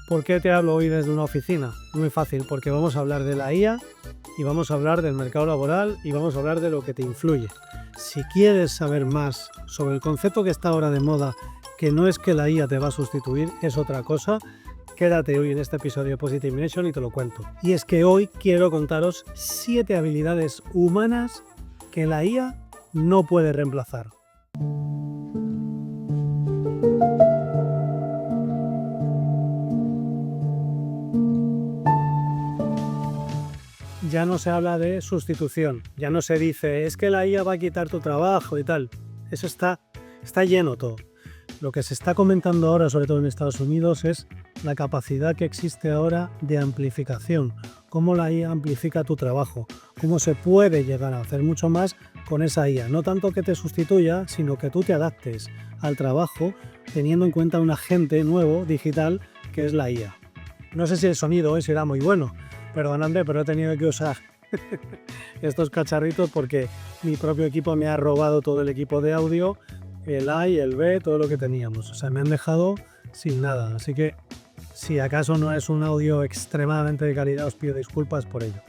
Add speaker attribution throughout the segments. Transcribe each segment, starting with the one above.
Speaker 1: ¿Por qué te hablo hoy desde una oficina? Muy fácil, porque vamos a hablar de la IA y vamos a hablar del mercado laboral y vamos a hablar de lo que te influye. Si quieres saber más sobre el concepto que está ahora de moda, que no es que la IA te va a sustituir, es otra cosa, quédate hoy en este episodio de Positive Nation y te lo cuento. Y es que hoy quiero contaros 7 habilidades humanas que la IA no puede reemplazar. Ya no se habla de sustitución, ya no se dice es que la IA va a quitar tu trabajo y tal. Eso está lleno todo. Lo que se está comentando ahora, sobre todo en Estados Unidos, es la capacidad que existe ahora de amplificación. Cómo la IA amplifica tu trabajo, cómo se puede llegar a hacer mucho más con esa IA. No tanto que te sustituya, sino que tú te adaptes al trabajo teniendo en cuenta un agente nuevo, digital, que es la IA. No sé si el sonido hoy será muy bueno. Perdonadme, pero he tenido que usar estos cacharritos porque mi propio equipo me ha robado todo el equipo de audio, el A y el B, todo lo que teníamos. O sea, me han dejado sin nada. Así que si acaso no es un audio extremadamente de calidad, os pido disculpas por ello.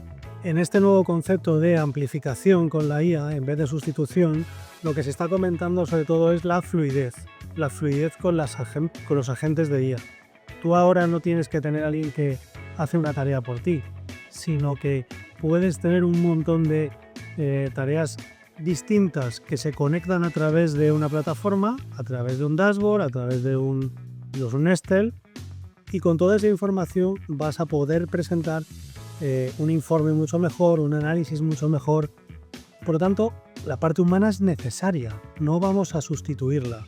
Speaker 1: En este nuevo concepto de amplificación con la IA, en vez de sustitución, lo que se está comentando sobre todo es la fluidez con los agentes de IA. Tú ahora no tienes que tener a alguien que hace una tarea por ti, sino que puedes tener un montón de tareas distintas que se conectan a través de una plataforma, a través de un dashboard, a través de un Excel, y con toda esa información vas a poder presentar un informe mucho mejor, un análisis mucho mejor. Por lo tanto, la parte humana es necesaria, no vamos a sustituirla.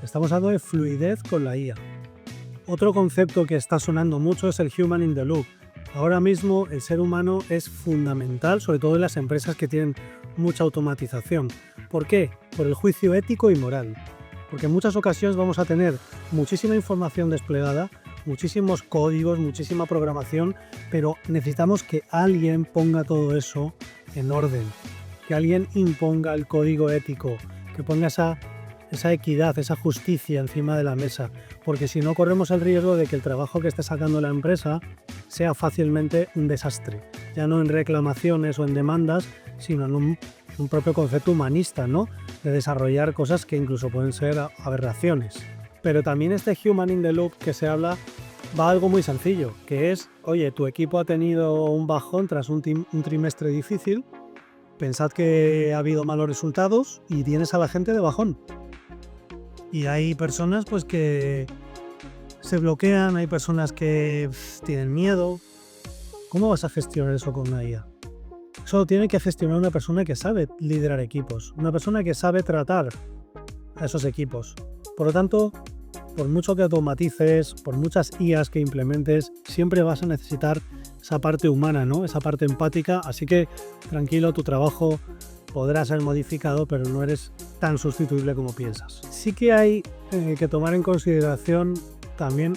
Speaker 1: Estamos hablando de fluidez con la IA. Otro concepto que está sonando mucho es el Human in the Loop. Ahora mismo el ser humano es fundamental, sobre todo en las empresas que tienen mucha automatización. ¿Por qué? Por el juicio ético y moral. Porque en muchas ocasiones vamos a tener muchísima información desplegada, muchísimos códigos, muchísima programación, pero necesitamos que alguien ponga todo eso en orden, que alguien imponga el código ético, que ponga esa equidad, esa justicia encima de la mesa, porque si no corremos el riesgo de que el trabajo que esté sacando la empresa sea fácilmente un desastre, ya no en reclamaciones o en demandas, sino en un propio concepto humanista, ¿no? De desarrollar cosas que incluso pueden ser aberraciones. Pero también este Human in the Loop que se habla va a algo muy sencillo, que es, oye, tu equipo ha tenido un bajón tras un trimestre difícil, pensad que ha habido malos resultados y tienes a la gente de bajón. Y hay personas pues que se bloquean, hay personas que tienen miedo. ¿Cómo vas a gestionar eso con una IA? Eso lo tiene que gestionar una persona que sabe liderar equipos, una persona que sabe tratar a esos equipos. Por lo tanto, por mucho que automatices, por muchas IAs que implementes, siempre vas a necesitar esa parte humana, ¿no? Esa parte empática. Así que tranquilo, tu trabajo podrá ser modificado, pero no eres tan sustituible como piensas. Sí que hay que tomar en consideración también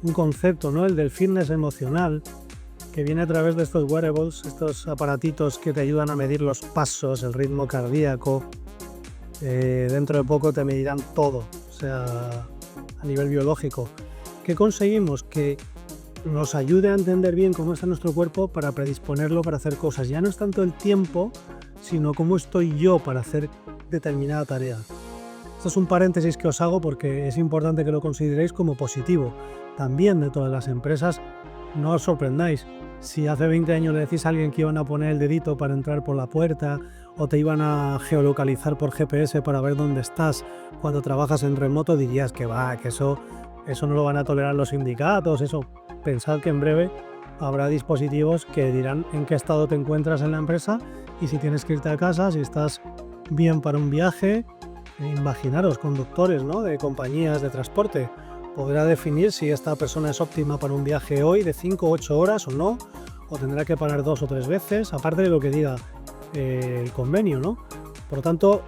Speaker 1: un concepto, ¿no? El del fitness emocional, que viene a través de estos wearables, estos aparatitos que te ayudan a medir los pasos, el ritmo cardíaco. Dentro de poco te medirán todo, o sea, a nivel biológico. ¿Qué conseguimos? Que nos ayude a entender bien cómo está nuestro cuerpo para predisponerlo para hacer cosas. Ya no es tanto el tiempo, sino cómo estoy yo para hacer determinada tarea. Esto es un paréntesis que os hago porque es importante que lo consideréis como positivo. También de todas las empresas, no os sorprendáis. Si hace 20 años le decís a alguien que iban a poner el dedito para entrar por la puerta o te iban a geolocalizar por GPS para ver dónde estás cuando trabajas en remoto, dirías que eso no lo van a tolerar los sindicatos, eso. Pensad que en breve habrá dispositivos que dirán en qué estado te encuentras en la empresa y si tienes que irte a casa, si estás bien para un viaje. Imaginaros, conductores, ¿no? De compañías de transporte. Podrá definir si esta persona es óptima para un viaje hoy de 5 o 8 horas o no, o tendrá que parar 2 o 3 veces, aparte de lo que diga el convenio, ¿no? Por lo tanto,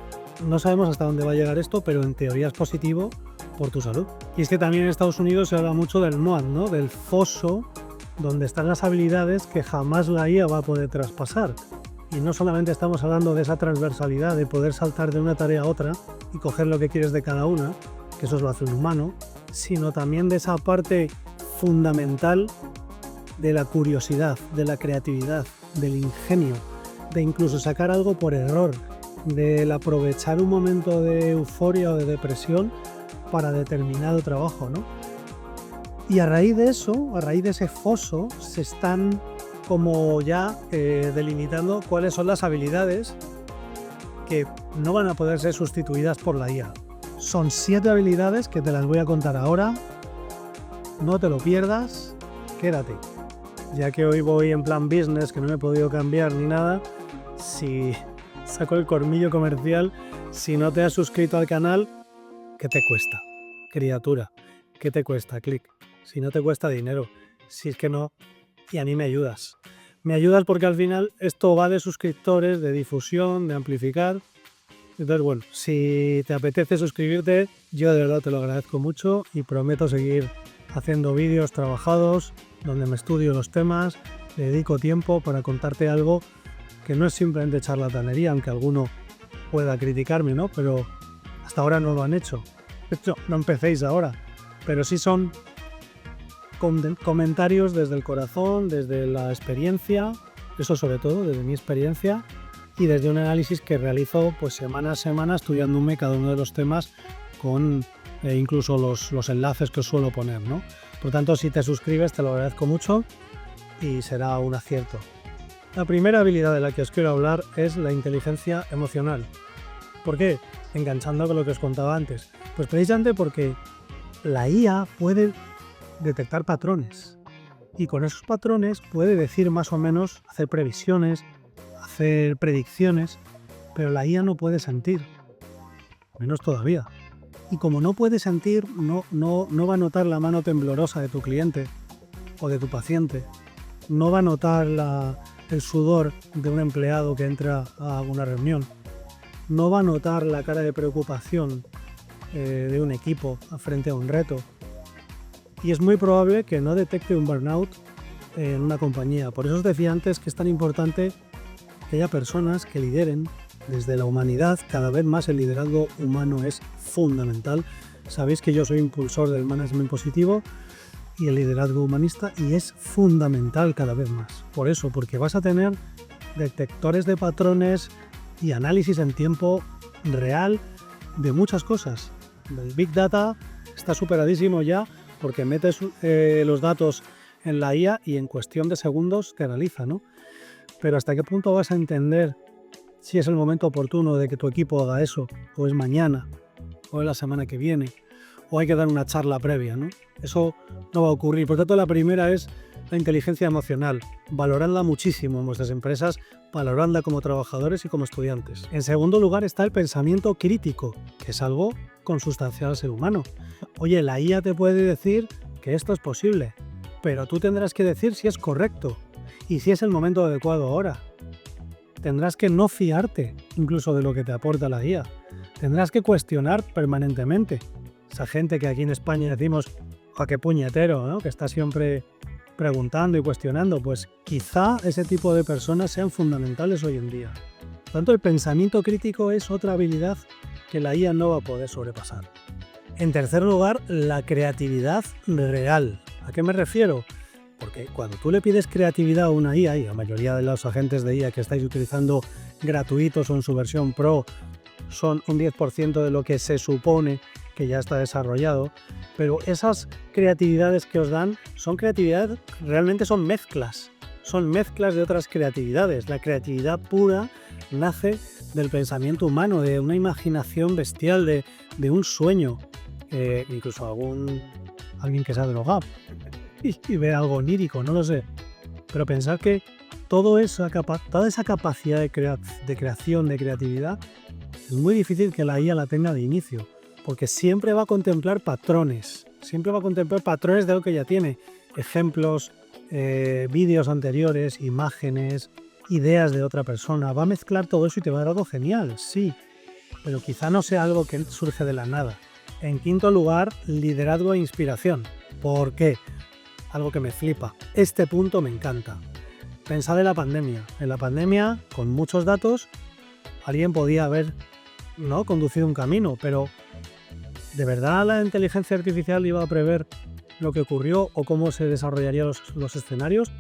Speaker 1: no sabemos hasta dónde va a llegar esto, pero en teoría es positivo por tu salud. Y es que también en Estados Unidos se habla mucho del MOAD, ¿no? Del foso donde están las habilidades que jamás la IA va a poder traspasar. Y no solamente estamos hablando de esa transversalidad, de poder saltar de una tarea a otra y coger lo que quieres de cada una, que eso lo hace un humano, sino también de esa parte fundamental de la curiosidad, de la creatividad, del ingenio, de incluso sacar algo por error, del aprovechar un momento de euforia o de depresión para determinado trabajo, ¿no? Y a raíz de eso, a raíz de ese foso, se están como ya delimitando cuáles son las habilidades que no van a poder ser sustituidas por la IA. Son 7 habilidades que te las voy a contar ahora. No te lo pierdas, quédate. Ya que hoy voy en plan business, que no me he podido cambiar ni nada, si saco el colmillo comercial, si no te has suscrito al canal, ¿qué te cuesta? Criatura, ¿qué te cuesta? Clic. Si no te cuesta dinero, si es que no, y a mí me ayudas. Me ayudas porque al final esto va de suscriptores, de difusión, de amplificar. Entonces, bueno, si te apetece suscribirte, yo de verdad te lo agradezco mucho y prometo seguir haciendo vídeos trabajados, donde me estudio los temas, le dedico tiempo para contarte algo que no es simplemente charlatanería, aunque alguno pueda criticarme, ¿no? Pero hasta ahora no lo han hecho. De hecho, no empecéis ahora, pero sí son comentarios desde el corazón, desde la experiencia, eso sobre todo, desde mi experiencia y desde un análisis que realizo pues semana a semana estudiándome cada uno de los temas con incluso los enlaces que os suelo poner, ¿no? Por tanto, si te suscribes te lo agradezco mucho y será un acierto. La primera habilidad de la que os quiero hablar es la inteligencia emocional. ¿Por qué? Enganchando con lo que os contaba antes. Pues precisamente porque la IA puede detectar patrones y con esos patrones puede decir más o menos, hacer previsiones, hacer predicciones, pero la IA no puede sentir, menos todavía. Y como no puede sentir, no va a notar la mano temblorosa de tu cliente o de tu paciente, no va a notar el sudor de un empleado que entra a una reunión, no va a notar la cara de preocupación de un equipo frente a un reto. Y es muy probable que no detecte un burnout en una compañía. Por eso os decía antes que es tan importante que haya personas que lideren desde la humanidad. Cada vez más el liderazgo humano es fundamental. Sabéis que yo soy impulsor del management positivo y el liderazgo humanista, y es fundamental cada vez más. Por eso, porque vas a tener detectores de patrones y análisis en tiempo real de muchas cosas. El Big Data está superadísimo ya, porque metes los datos en la IA y en cuestión de segundos te analiza, ¿no? Pero ¿hasta qué punto vas a entender si es el momento oportuno de que tu equipo haga eso? ¿O es mañana? ¿O es la semana que viene? ¿O hay que dar una charla previa, ¿no? Eso no va a ocurrir. Por tanto, la primera es la inteligencia emocional. Valoradla muchísimo en vuestras empresas, valoradla como trabajadores y como estudiantes. En segundo lugar está el pensamiento crítico, que es algo consustancial al ser humano. Oye, la IA te puede decir que esto es posible, pero tú tendrás que decir si es correcto y si es el momento adecuado ahora. Tendrás que no fiarte incluso de lo que te aporta la IA. Tendrás que cuestionar permanentemente. Esa gente que aquí en España decimos, ¡a qué puñetero!, ¿no? Que está siempre preguntando y cuestionando, pues quizá ese tipo de personas sean fundamentales hoy en día. Por tanto, el pensamiento crítico es otra habilidad que la IA no va a poder sobrepasar. En tercer lugar, la creatividad real. ¿A qué me refiero? Porque cuando tú le pides creatividad a una IA, y la mayoría de los agentes de IA que estáis utilizando gratuitos o en su versión Pro son un 10% de lo que se supone que ya está desarrollado, pero esas creatividades que os dan son creatividad, realmente son mezclas de otras creatividades. La creatividad pura nace del pensamiento humano, de una imaginación bestial, de un sueño, incluso alguien que se ha drogado y ve algo onírico, no lo sé, pero pensar que toda esa capacidad de creación, de creatividad, es muy difícil que la IA la tenga de inicio, porque siempre va a contemplar patrones, de lo que ya tiene, ejemplos, vídeos anteriores, imágenes, ideas de otra persona. Va a mezclar todo eso y te va a dar algo genial, sí, pero quizá no sea algo que surge de la nada. En quinto lugar, liderazgo e inspiración. ¿Por qué? Algo que me flipa. Este punto me encanta. Pensad en la pandemia. En la pandemia, con muchos datos, alguien podía haber conducido un camino, pero ¿de verdad la inteligencia artificial iba a prever lo que ocurrió o cómo se desarrollarían los escenarios,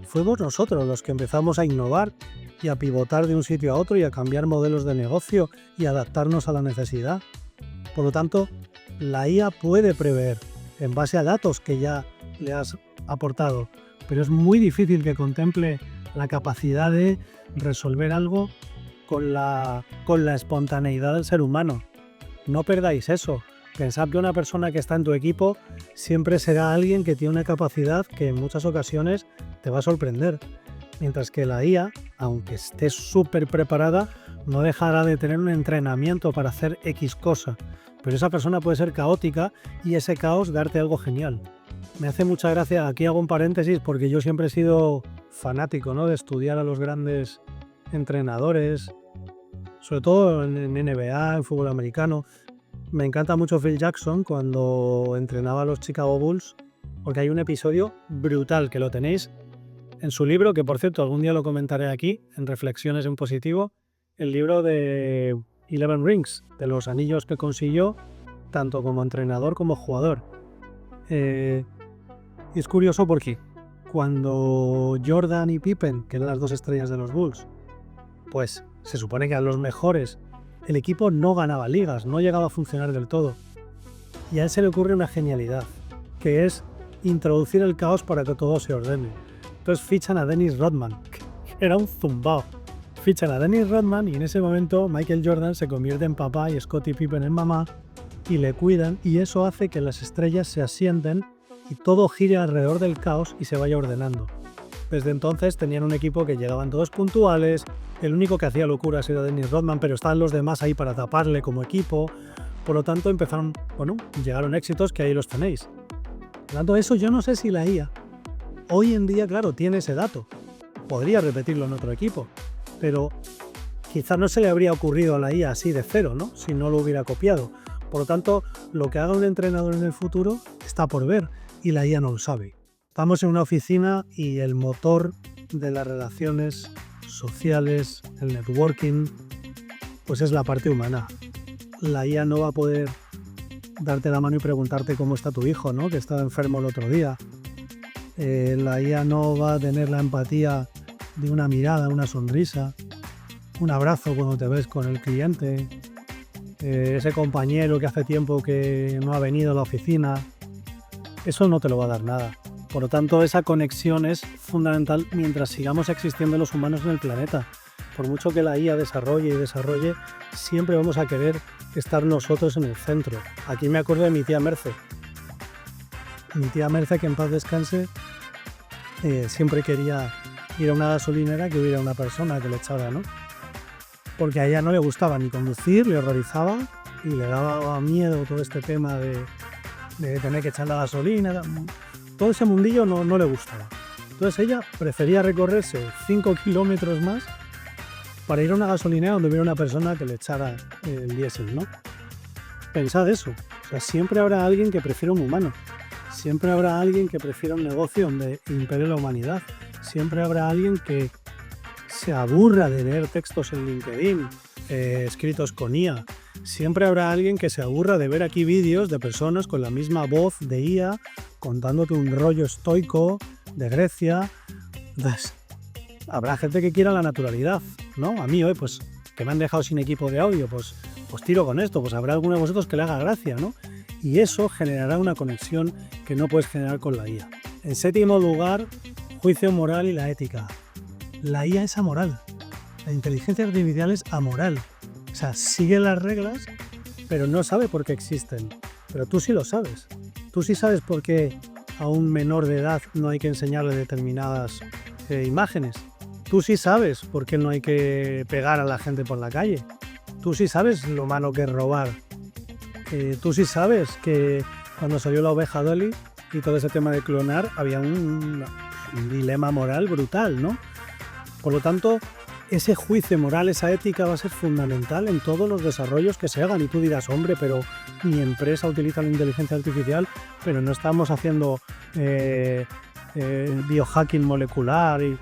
Speaker 1: fuimos nosotros los que empezamos a innovar y a pivotar de un sitio a otro y a cambiar modelos de negocio y adaptarnos a la necesidad. Por lo tanto, la IA puede prever en base a datos que ya le has aportado, pero es muy difícil que contemple la capacidad de resolver algo con la espontaneidad del ser humano. No perdáis eso. Pensad que una persona que está en tu equipo siempre será alguien que tiene una capacidad que en muchas ocasiones te va a sorprender. Mientras que la IA, aunque esté súper preparada, no dejará de tener un entrenamiento para hacer X cosa. Pero esa persona puede ser caótica y ese caos darte algo genial. Me hace mucha gracia, aquí hago un paréntesis porque yo siempre he sido fanático, ¿no?, de estudiar a los grandes entrenadores, sobre todo en NBA, en fútbol americano. Me encanta mucho Phil Jackson cuando entrenaba a los Chicago Bulls, porque hay un episodio brutal que lo tenéis en su libro, que por cierto algún día lo comentaré aquí, en Reflexiones en Positivo, el libro de 11 Rings, de los anillos que consiguió, tanto como entrenador como jugador. Es curioso porque cuando Jordan y Pippen, que eran las dos estrellas de los Bulls, pues se supone que a los mejores, el equipo no ganaba ligas, no llegaba a funcionar del todo. Y a él se le ocurre una genialidad, que es introducir el caos para que todo se ordene. Entonces fichan a Dennis Rodman, que era un zumbao. Fichan a Dennis Rodman y en ese momento Michael Jordan se convierte en papá y Scottie Pippen en mamá y le cuidan, y eso hace que las estrellas se asienten y todo gire alrededor del caos y se vaya ordenando. Desde entonces tenían un equipo que llegaban todos puntuales, el único que hacía locuras era Dennis Rodman, pero estaban los demás ahí para taparle como equipo. Por lo tanto llegaron éxitos que ahí los tenéis. Por lo tanto, eso yo no sé si la IA hoy en día, claro, tiene ese dato. Podría repetirlo en otro equipo, pero quizás no se le habría ocurrido a la IA así de cero, ¿no?, si no lo hubiera copiado. Por lo tanto, lo que haga un entrenador en el futuro está por ver y la IA no lo sabe. Estamos en una oficina y el motor de las relaciones sociales, el networking, pues es la parte humana. La IA no va a poder darte la mano y preguntarte cómo está tu hijo, ¿no?, que estaba enfermo el otro día. La IA no va a tener la empatía de una mirada, una sonrisa, un abrazo cuando te ves con el cliente, ese compañero que hace tiempo que no ha venido a la oficina. Eso no te lo va a dar nada. Por lo tanto, esa conexión es fundamental mientras sigamos existiendo los humanos en el planeta. Por mucho que la IA desarrolle y desarrolle, siempre vamos a querer estar nosotros en el centro. Aquí me acuerdo de mi tía Merce. Mi tía Merce, que en paz descanse, siempre quería ir a una gasolinera que hubiera una persona que le echara, ¿no? Porque a ella no le gustaba ni conducir, le horrorizaba y le daba miedo todo este tema de tener que echar la gasolina. Todo ese mundillo no le gustaba. Entonces ella prefería recorrerse 5 kilómetros más para ir a una gasolinera donde hubiera una persona que le echara el diésel, ¿no? Pensad eso. O sea, siempre habrá alguien que prefiera un humano. Siempre habrá alguien que prefiera un negocio donde impere la humanidad. Siempre habrá alguien que se aburra de leer textos en LinkedIn escritos con IA. Siempre habrá alguien que se aburra de ver aquí vídeos de personas con la misma voz de IA contándote un rollo estoico de Grecia. Entonces, habrá gente que quiera la naturalidad, ¿no? A mí hoy, pues, que me han dejado sin equipo de audio, pues tiro con esto, pues habrá alguno de vosotros que le haga gracia, ¿no? Y eso generará una conexión que no puedes generar con la IA. En séptimo lugar, juicio moral y la ética. La IA es amoral. La inteligencia artificial es amoral. O sea, sigue las reglas, pero no sabe por qué existen. Pero tú sí lo sabes. Tú sí sabes por qué a un menor de edad no hay que enseñarle determinadas imágenes. Tú sí sabes por qué no hay que pegar a la gente por la calle. Tú sí sabes lo malo que es robar. Tú sí sabes que cuando salió la oveja Dolly y todo ese tema de clonar había un dilema moral brutal, ¿no? Por lo tanto, ese juicio moral, esa ética va a ser fundamental en todos los desarrollos que se hagan. Y tú dirás, hombre, pero mi empresa utiliza la inteligencia artificial, pero no estamos haciendo biohacking molecular. Y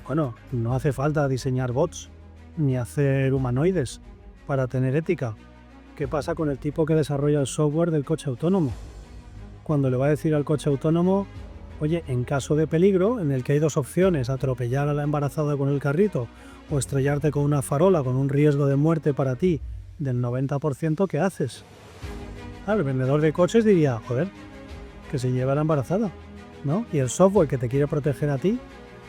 Speaker 1: bueno, no hace falta diseñar bots ni hacer humanoides para tener ética. ¿Qué pasa con el tipo que desarrolla el software del coche autónomo? cuando le va a decir al coche autónomo, oye, en caso de peligro, en el que hay dos opciones, atropellar a la embarazada con el carrito o estrellarte con una farola con un riesgo de muerte para ti del 90%, ¿qué haces? Claro, el vendedor de coches diría, joder, que se lleva a la embarazada, ¿no? Y el software que te quiere proteger a ti,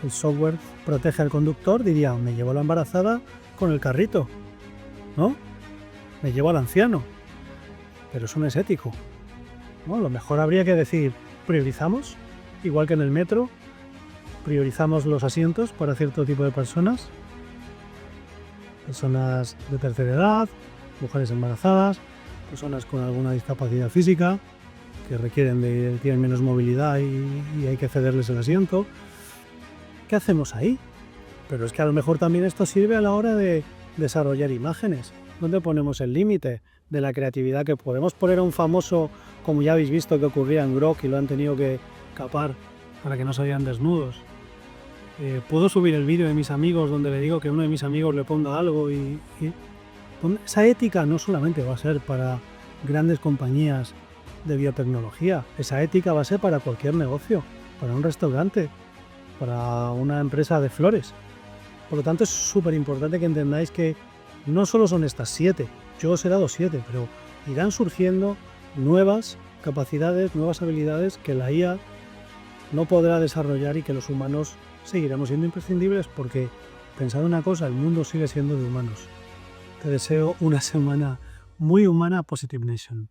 Speaker 1: el software protege al conductor, diría, me llevo a la embarazada con el carrito, ¿no? Me llevo al anciano. Pero eso no es ético, ¿no? Lo mejor habría que decir, priorizamos, igual que en el metro, priorizamos los asientos para cierto tipo de personas de tercera edad, mujeres embarazadas, personas con alguna discapacidad física que tienen menos movilidad y hay que cederles el asiento. ¿Qué hacemos ahí? Pero es que a lo mejor también esto sirve a la hora de desarrollar imágenes. ¿Dónde ponemos el límite de la creatividad? Que podemos poner a un famoso, como ya habéis visto que ocurría en Grok y lo han tenido que capar para que no se vean desnudos. Puedo subir el vídeo de mis amigos donde le digo que uno de mis amigos le ponga algo esa ética no solamente va a ser para grandes compañías de biotecnología, esa ética va a ser para cualquier negocio, para un restaurante, para una empresa de flores. Por lo tanto, es súper importante que entendáis que no solo son estas 7, yo os he dado 7, pero irán surgiendo nuevas capacidades, nuevas habilidades que la IA no podrá desarrollar y que los humanos seguiremos siendo imprescindibles porque, pensad una cosa, el mundo sigue siendo de humanos. Te deseo una semana muy humana, Positive Nation.